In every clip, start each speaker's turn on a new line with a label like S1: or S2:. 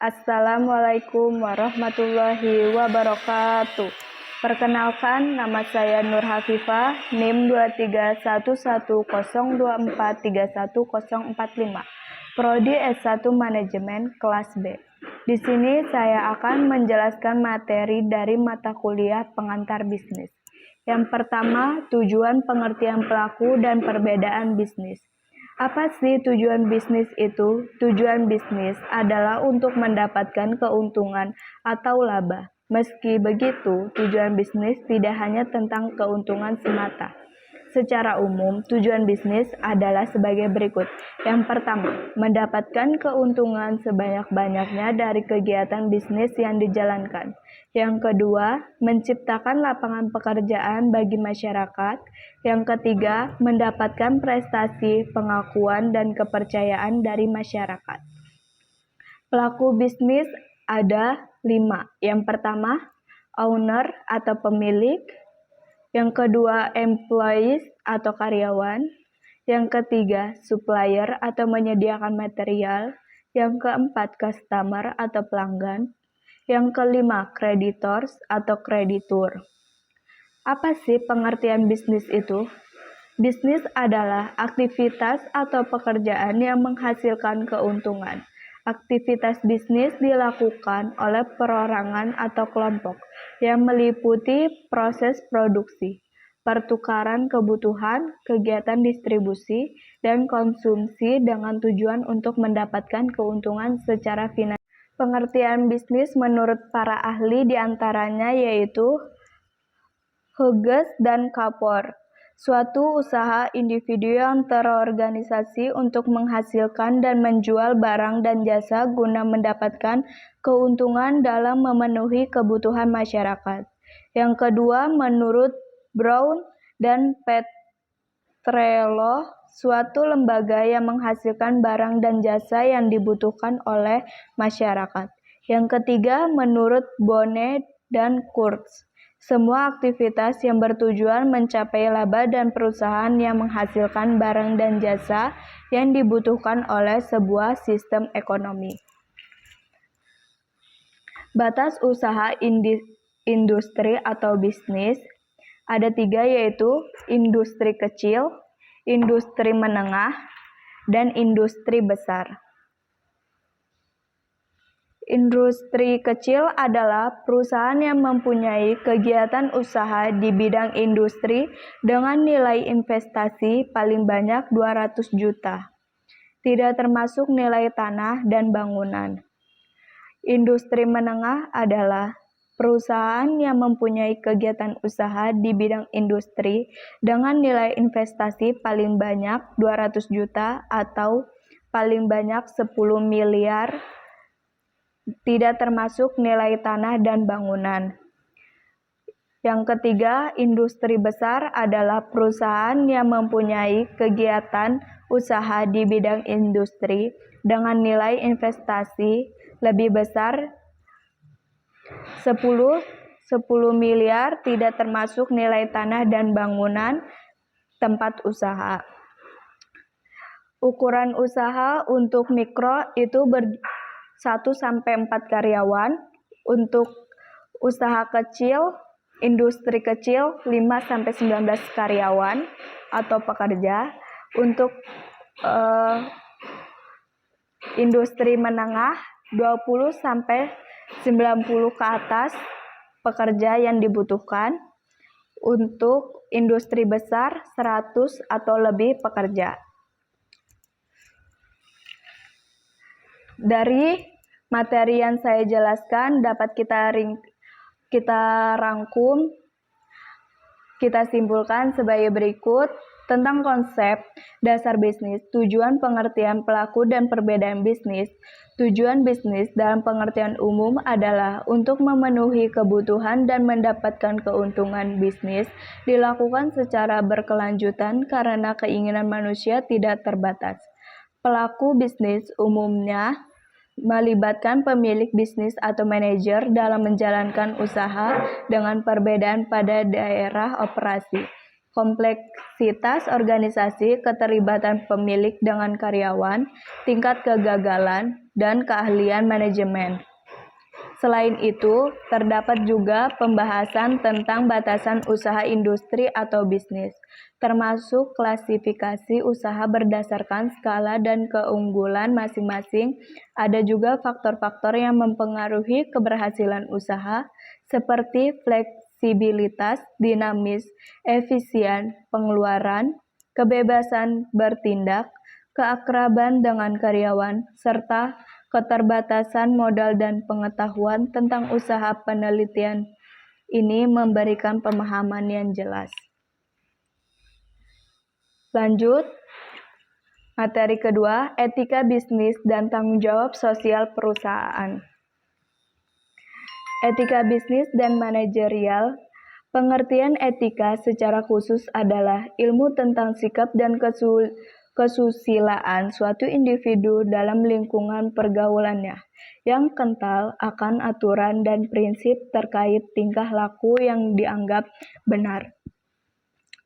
S1: Assalamualaikum warahmatullahi wabarakatuh. Perkenalkan, nama saya Nur Hafifah, NIM 231102431045, Prodi S1 Manajemen kelas B. Di sini saya akan menjelaskan materi dari mata kuliah pengantar bisnis. Yang pertama, tujuan, pengertian pelaku, dan perbedaan bisnis. Apa sih tujuan bisnis itu? Tujuan bisnis adalah untuk mendapatkan keuntungan atau laba. Meski begitu, tujuan bisnis tidak hanya tentang keuntungan semata. Secara umum, tujuan bisnis adalah sebagai berikut. Yang pertama, mendapatkan keuntungan sebanyak-banyaknya dari kegiatan bisnis yang dijalankan. Yang kedua, menciptakan lapangan pekerjaan bagi masyarakat. Yang ketiga, mendapatkan prestasi, pengakuan, dan kepercayaan dari masyarakat. Pelaku bisnis ada 5. Yang pertama, owner atau pemilik. Yang kedua, employees atau karyawan. Yang ketiga, supplier atau menyediakan material. Yang keempat, customer atau pelanggan. Yang kelima, creditors atau kreditur. Apa sih pengertian bisnis itu? Bisnis adalah aktivitas atau pekerjaan yang menghasilkan keuntungan. Aktivitas bisnis dilakukan oleh perorangan atau kelompok yang meliputi proses produksi, pertukaran kebutuhan, kegiatan distribusi, dan konsumsi dengan tujuan untuk mendapatkan keuntungan secara finansial. Pengertian bisnis menurut para ahli diantaranya yaitu Hughes dan Kapor. Suatu usaha individu yang terorganisasi untuk menghasilkan dan menjual barang dan jasa guna mendapatkan keuntungan dalam memenuhi kebutuhan masyarakat. Yang kedua, menurut Brown dan Petrello, suatu lembaga yang menghasilkan barang dan jasa yang dibutuhkan oleh masyarakat. Yang ketiga, menurut Bonnet dan Kurtz, semua aktivitas yang bertujuan mencapai laba dan perusahaan yang menghasilkan barang dan jasa yang dibutuhkan oleh sebuah sistem ekonomi. Batas usaha industri atau bisnis ada 3, yaitu industri kecil, industri menengah, dan industri besar. Industri kecil adalah perusahaan yang mempunyai kegiatan usaha di bidang industri dengan nilai investasi paling banyak 200 juta, tidak termasuk nilai tanah dan bangunan. Industri menengah adalah perusahaan yang mempunyai kegiatan usaha di bidang industri dengan nilai investasi paling banyak 200 juta atau paling banyak 10 miliar, tidak termasuk nilai tanah dan bangunan. Yang ketiga, industri besar adalah perusahaan yang mempunyai kegiatan usaha di bidang industri dengan nilai investasi lebih besar 10 miliar, tidak termasuk nilai tanah dan bangunan tempat usaha. Ukuran usaha untuk mikro itu 1-4 karyawan, untuk usaha kecil, industri kecil 5-19 karyawan atau pekerja, untuk industri menengah 20-90 ke atas pekerja yang dibutuhkan, untuk industri besar 100 atau lebih pekerja. Dari materi yang saya jelaskan dapat kita rangkum, kita simpulkan sebagai berikut tentang konsep dasar bisnis, tujuan, pengertian pelaku, dan perbedaan bisnis. Tujuan bisnis dalam pengertian umum adalah untuk memenuhi kebutuhan dan mendapatkan keuntungan. Bisnis dilakukan secara berkelanjutan karena keinginan manusia tidak terbatas. Pelaku bisnis umumnya melibatkan pemilik bisnis atau manajer dalam menjalankan usaha dengan perbedaan pada daerah operasi, kompleksitas organisasi, keterlibatan pemilik dengan karyawan, tingkat kegagalan, dan keahlian manajemen. Selain itu, terdapat juga pembahasan tentang batasan usaha industri atau bisnis, termasuk klasifikasi usaha berdasarkan skala dan keunggulan masing-masing. Ada juga faktor-faktor yang mempengaruhi keberhasilan usaha, seperti fleksibilitas, dinamis, efisien, pengeluaran, kebebasan bertindak, keakraban dengan karyawan, serta keterbatasan modal dan pengetahuan tentang usaha. Penelitian ini memberikan pemahaman yang jelas. Lanjut, materi kedua, etika bisnis dan tanggung jawab sosial perusahaan. Etika bisnis dan manajerial. Pengertian etika secara khusus adalah ilmu tentang sikap dan kesusilaan suatu individu dalam lingkungan pergaulannya, yang kental akan aturan dan prinsip terkait tingkah laku yang dianggap benar.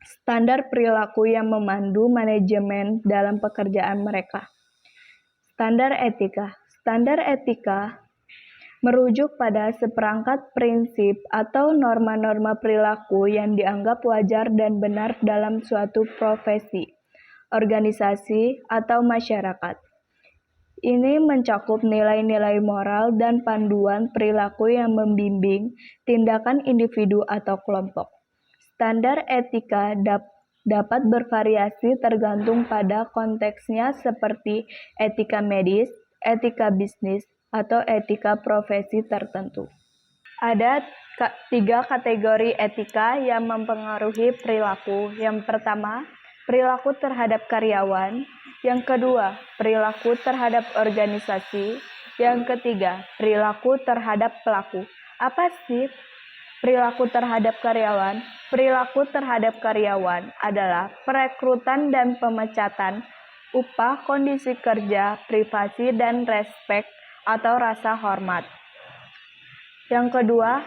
S1: Standar perilaku yang memandu manajemen dalam pekerjaan mereka. Standar etika. Standar etika merujuk pada seperangkat prinsip atau norma-norma perilaku yang dianggap wajar dan benar dalam suatu profesi, organisasi, atau masyarakat. Ini mencakup nilai-nilai moral dan panduan perilaku yang membimbing tindakan individu atau kelompok. Standar etika dapat bervariasi tergantung pada konteksnya, seperti etika medis, etika bisnis, atau etika profesi tertentu. Ada 3 kategori etika yang mempengaruhi perilaku. Yang pertama, perilaku terhadap karyawan. Yang kedua, perilaku terhadap organisasi. Yang ketiga, perilaku terhadap pelaku. Apa sih perilaku terhadap karyawan? Perilaku terhadap karyawan adalah perekrutan dan pemecatan, upah, kondisi kerja, privasi, dan respek atau rasa hormat. Yang kedua,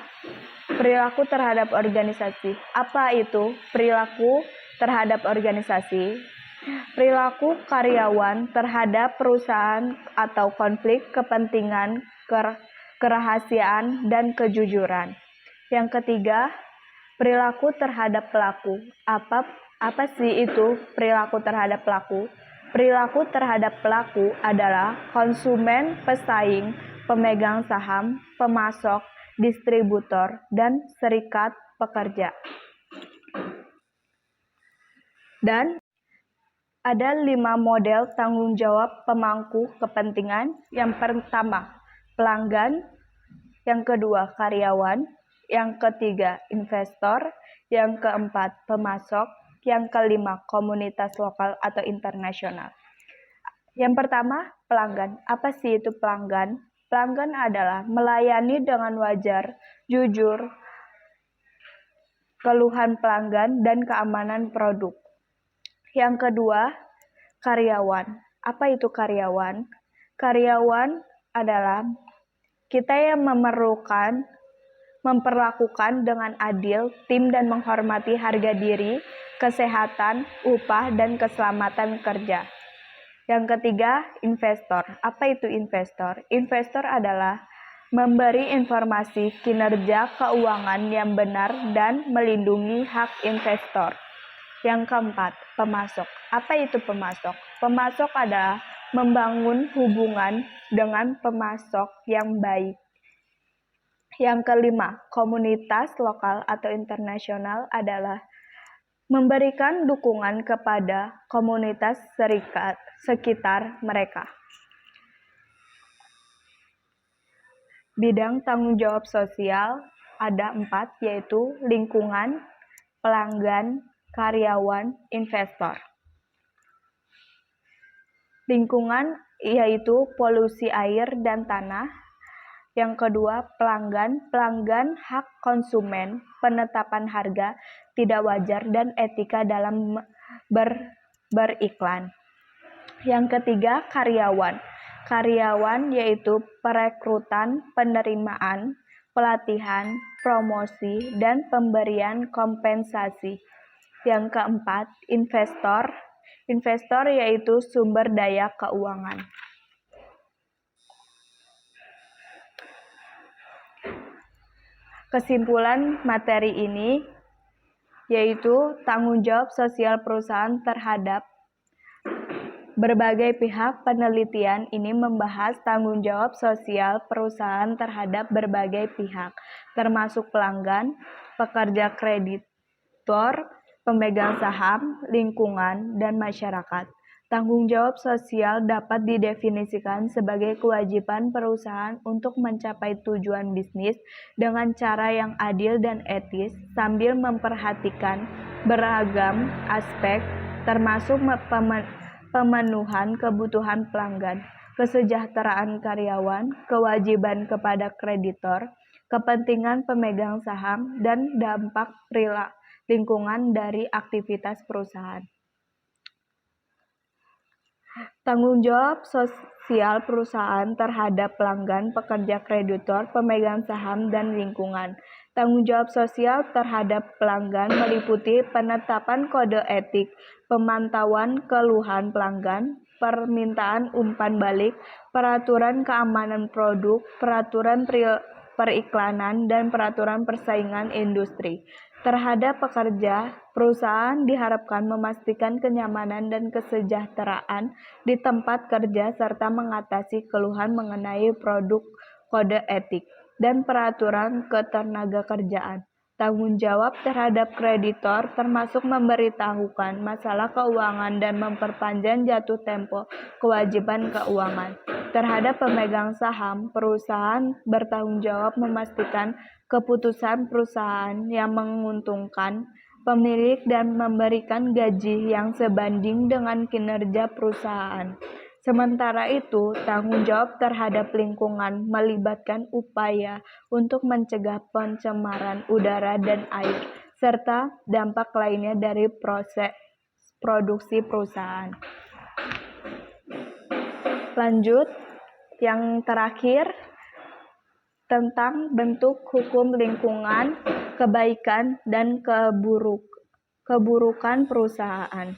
S1: perilaku terhadap organisasi. Apa itu perilaku terhadap organisasi? Perilaku karyawan terhadap perusahaan atau konflik kepentingan, kerahasiaan, dan kejujuran. Yang ketiga, perilaku terhadap pelaku. Apa sih itu perilaku terhadap pelaku? Perilaku terhadap pelaku adalah konsumen, pesaing, pemegang saham, pemasok, distributor, dan serikat pekerja. Dan ada 5 model tanggung jawab pemangku kepentingan. Yang pertama, pelanggan. Yang kedua, karyawan. Yang ketiga, investor. Yang keempat, pemasok. Yang kelima, komunitas lokal atau internasional. Yang pertama, pelanggan. Apa sih itu pelanggan? Pelanggan adalah melayani dengan wajar, jujur, keluhan pelanggan, dan keamanan produk. Yang kedua, karyawan. Apa itu karyawan? Karyawan adalah kita yang memperlakukan dengan adil tim dan menghormati harga diri, kesehatan, upah, dan keselamatan kerja. Yang ketiga, investor. Apa itu investor? Investor adalah memberi informasi kinerja keuangan yang benar dan melindungi hak investor. Yang keempat, pemasok. Apa itu pemasok? Pemasok adalah membangun hubungan dengan pemasok yang baik. Yang kelima, komunitas lokal atau internasional adalah memberikan dukungan kepada komunitas sekitar mereka. Bidang tanggung jawab sosial ada 4, yaitu lingkungan, pelanggan, karyawan, investor. Lingkungan yaitu polusi air dan tanah. Yang kedua, pelanggan. Pelanggan hak konsumen, penetapan harga tidak wajar, dan etika dalam beriklan. Yang ketiga, karyawan. Karyawan yaitu perekrutan, penerimaan, pelatihan, promosi, dan pemberian kompensasi. Yang keempat, investor. Investor yaitu sumber daya keuangan. Kesimpulan materi ini yaitu tanggung jawab sosial perusahaan terhadap berbagai pihak. Penelitian ini membahas tanggung jawab sosial perusahaan terhadap berbagai pihak, termasuk pelanggan, pekerja kreditor, pemegang saham, lingkungan, dan masyarakat. Tanggung jawab sosial dapat didefinisikan sebagai kewajiban perusahaan untuk mencapai tujuan bisnis dengan cara yang adil dan etis sambil memperhatikan beragam aspek termasuk pemenuhan kebutuhan pelanggan, kesejahteraan karyawan, kewajiban kepada kreditor, kepentingan pemegang saham, dan dampak lingkungan dari aktivitas perusahaan. Tanggung jawab sosial perusahaan terhadap pelanggan, pekerja kreditor, pemegang saham, dan lingkungan. Tanggung jawab sosial terhadap pelanggan meliputi penetapan kode etik, pemantauan keluhan pelanggan, permintaan umpan balik, peraturan keamanan produk, peraturan periklanan, dan peraturan persaingan industri. Terhadap pekerja, perusahaan diharapkan memastikan kenyamanan dan kesejahteraan di tempat kerja serta mengatasi keluhan mengenai produk, kode etik, dan peraturan ketenagakerjaan. Tanggung jawab terhadap kreditor termasuk memberitahukan masalah keuangan dan memperpanjang jatuh tempo kewajiban keuangan. Terhadap pemegang saham, perusahaan bertanggung jawab memastikan keputusan perusahaan yang menguntungkan pemilik dan memberikan gaji yang sebanding dengan kinerja perusahaan. Sementara itu, tanggung jawab terhadap lingkungan melibatkan upaya untuk mencegah pencemaran udara dan air, serta dampak lainnya dari proses produksi perusahaan. Lanjut, yang terakhir tentang bentuk hukum lingkungan, kebaikan, dan keburukan perusahaan.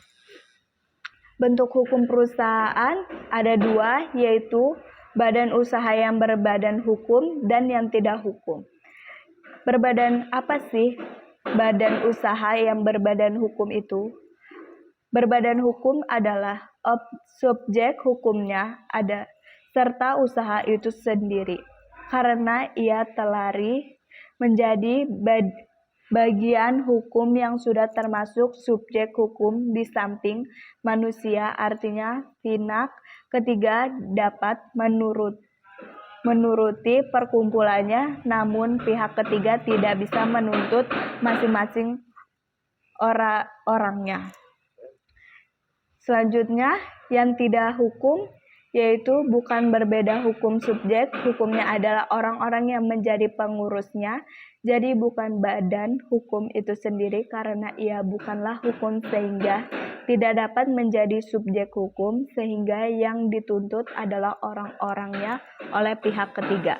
S1: Bentuk hukum perusahaan ada dua, yaitu badan usaha yang berbadan hukum dan yang tidak hukum. Apa sih badan usaha yang berbadan hukum itu? Berbadan hukum adalah subjek hukumnya ada serta usaha itu sendiri, karena ia telari menjadi bagian hukum yang sudah termasuk subjek hukum di samping manusia, artinya pihak ketiga dapat menuruti perkumpulannya, namun pihak ketiga tidak bisa menuntut masing-masing orangnya. Selanjutnya, yang tidak hukum yaitu bukan berbeda hukum subjek, hukumnya adalah orang-orang yang menjadi pengurusnya. Jadi bukan badan hukum itu sendiri karena ia bukanlah hukum sehingga tidak dapat menjadi subjek hukum, sehingga yang dituntut adalah orang-orangnya oleh pihak ketiga.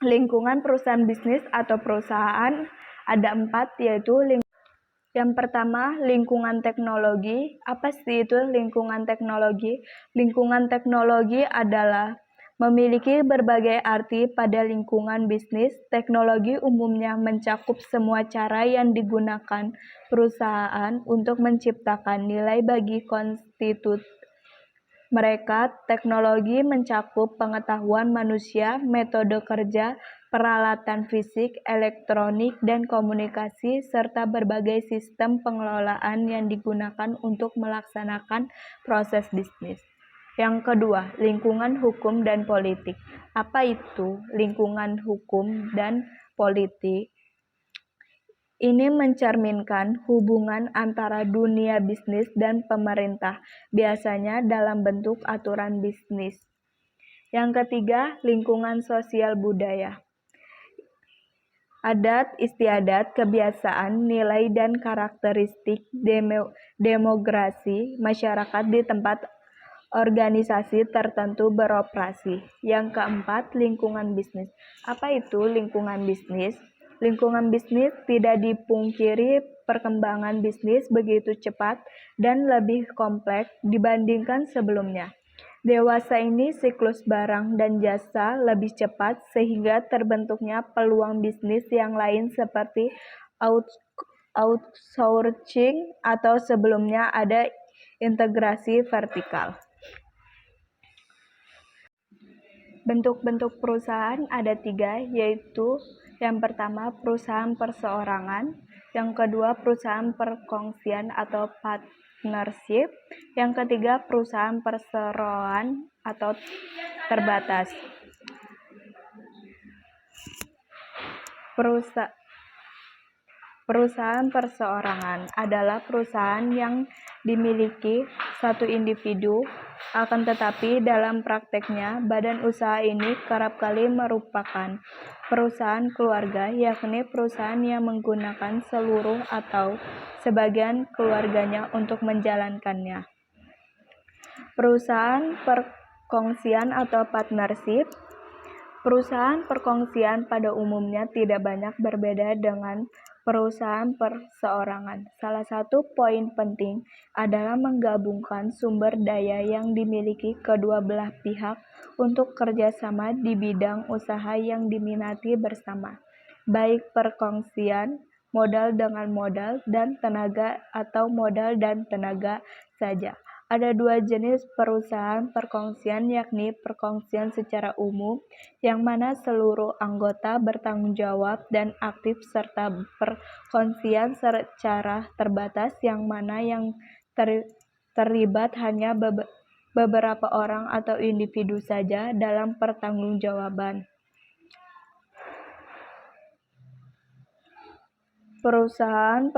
S1: Lingkungan perusahaan bisnis atau perusahaan ada 4, yaitu yang pertama, lingkungan teknologi. Apa sih itu lingkungan teknologi? Lingkungan teknologi adalah memiliki berbagai arti pada lingkungan bisnis. Teknologi umumnya mencakup semua cara yang digunakan perusahaan untuk menciptakan nilai bagi konstitusi mereka. Teknologi mencakup pengetahuan manusia, metode kerja, peralatan fisik, elektronik, dan komunikasi, serta berbagai sistem pengelolaan yang digunakan untuk melaksanakan proses bisnis. Yang kedua, lingkungan hukum dan politik. Apa itu lingkungan hukum dan politik? Ini mencerminkan hubungan antara dunia bisnis dan pemerintah, biasanya dalam bentuk aturan bisnis. Yang ketiga, lingkungan sosial budaya. Adat istiadat, kebiasaan, nilai, dan karakteristik demografi masyarakat di tempat organisasi tertentu beroperasi. Yang keempat, lingkungan bisnis. Apa itu lingkungan bisnis? Lingkungan bisnis tidak dipungkiri perkembangan bisnis begitu cepat dan lebih kompleks dibandingkan sebelumnya. Dewasa ini siklus barang dan jasa lebih cepat sehingga terbentuknya peluang bisnis yang lain seperti outsourcing atau sebelumnya ada integrasi vertikal. Bentuk-bentuk perusahaan ada 3, yaitu yang pertama perusahaan perseorangan, yang kedua perusahaan perkongsian atau partnership, yang ketiga perusahaan perseroan atau terbatas. Perusahaan perseorangan adalah perusahaan yang dimiliki satu individu, akan tetapi dalam prakteknya badan usaha ini kerap kali merupakan perusahaan keluarga, yakni perusahaan yang menggunakan seluruh atau sebagian keluarganya untuk menjalankannya. Perusahaan perkongsian atau partnership. Perusahaan perkongsian pada umumnya tidak banyak berbeda dengan perusahaan perseorangan. Salah satu poin penting adalah menggabungkan sumber daya yang dimiliki kedua belah pihak untuk kerjasama di bidang usaha yang diminati bersama, baik perkongsian, modal dengan modal, dan tenaga atau modal dan tenaga saja. Ada 2 jenis perusahaan perkongsian, yakni perkongsian secara umum, yang mana seluruh anggota bertanggung jawab dan aktif, serta perkongsian secara terbatas, yang mana yang terlibat hanya beberapa orang atau individu saja dalam pertanggungjawaban. Perusahaan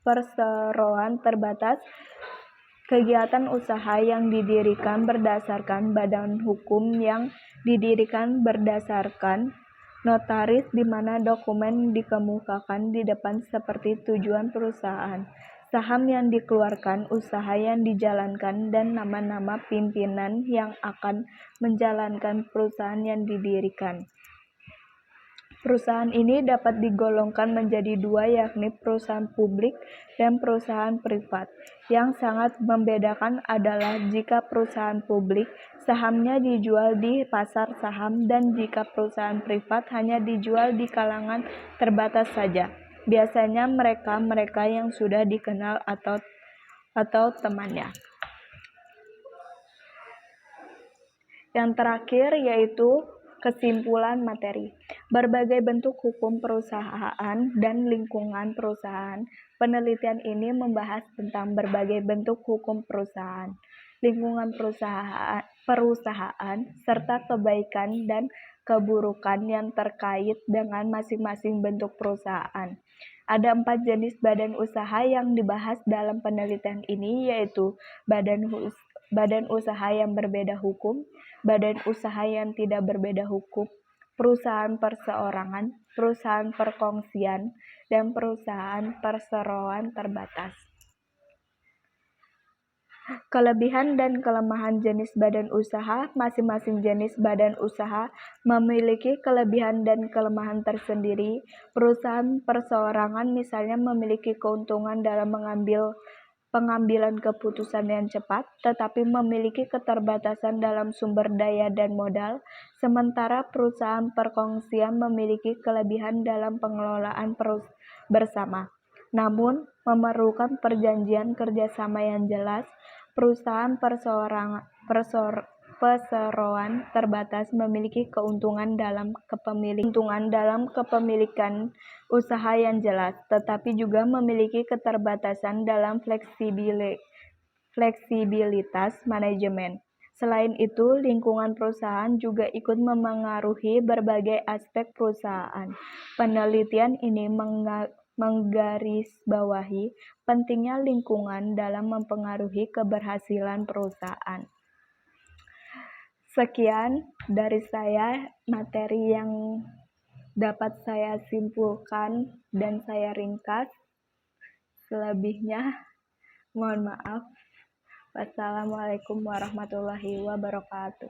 S1: perseroan terbatas. Kegiatan usaha yang didirikan berdasarkan badan hukum yang didirikan berdasarkan notaris, di mana dokumen dikemukakan di depan seperti tujuan perusahaan, saham yang dikeluarkan, usaha yang dijalankan, dan nama-nama pimpinan yang akan menjalankan perusahaan yang didirikan. Perusahaan ini dapat digolongkan menjadi 2, yakni perusahaan publik dan perusahaan privat. Yang sangat membedakan adalah jika perusahaan publik, sahamnya dijual di pasar saham, dan jika perusahaan privat hanya dijual di kalangan terbatas saja. Biasanya mereka yang sudah dikenal atau temannya. Yang terakhir yaitu kesimpulan materi. Berbagai bentuk hukum perusahaan dan lingkungan perusahaan. Penelitian ini membahas tentang berbagai bentuk hukum perusahaan, lingkungan perusahaan, serta kebaikan dan keburukan yang terkait dengan masing-masing bentuk perusahaan. Ada 4 jenis badan usaha yang dibahas dalam penelitian ini, yaitu badan usaha yang berbeda hukum, badan usaha yang tidak berbeda hukum, perusahaan perseorangan, perusahaan perkongsian, dan perusahaan perseroan terbatas. Kelebihan dan kelemahan jenis badan usaha. Masing-masing jenis badan usaha memiliki kelebihan dan kelemahan tersendiri. Perusahaan perseorangan misalnya memiliki keuntungan dalam pengambilan keputusan yang cepat, tetapi memiliki keterbatasan dalam sumber daya dan modal, sementara perusahaan perkongsian memiliki kelebihan dalam pengelolaan bersama, namun memerlukan perjanjian kerjasama yang jelas. Perusahaan perseroan terbatas memiliki keuntungan dalam kepemilikan usaha yang jelas, tetapi juga memiliki keterbatasan dalam fleksibilitas manajemen. Selain itu, lingkungan perusahaan juga ikut memengaruhi berbagai aspek perusahaan. Penelitian ini menggarisbawahi pentingnya lingkungan dalam mempengaruhi keberhasilan perusahaan. Sekian dari saya materi yang dapat saya simpulkan dan saya ringkas. Selebihnya mohon maaf. Wassalamualaikum warahmatullahi wabarakatuh.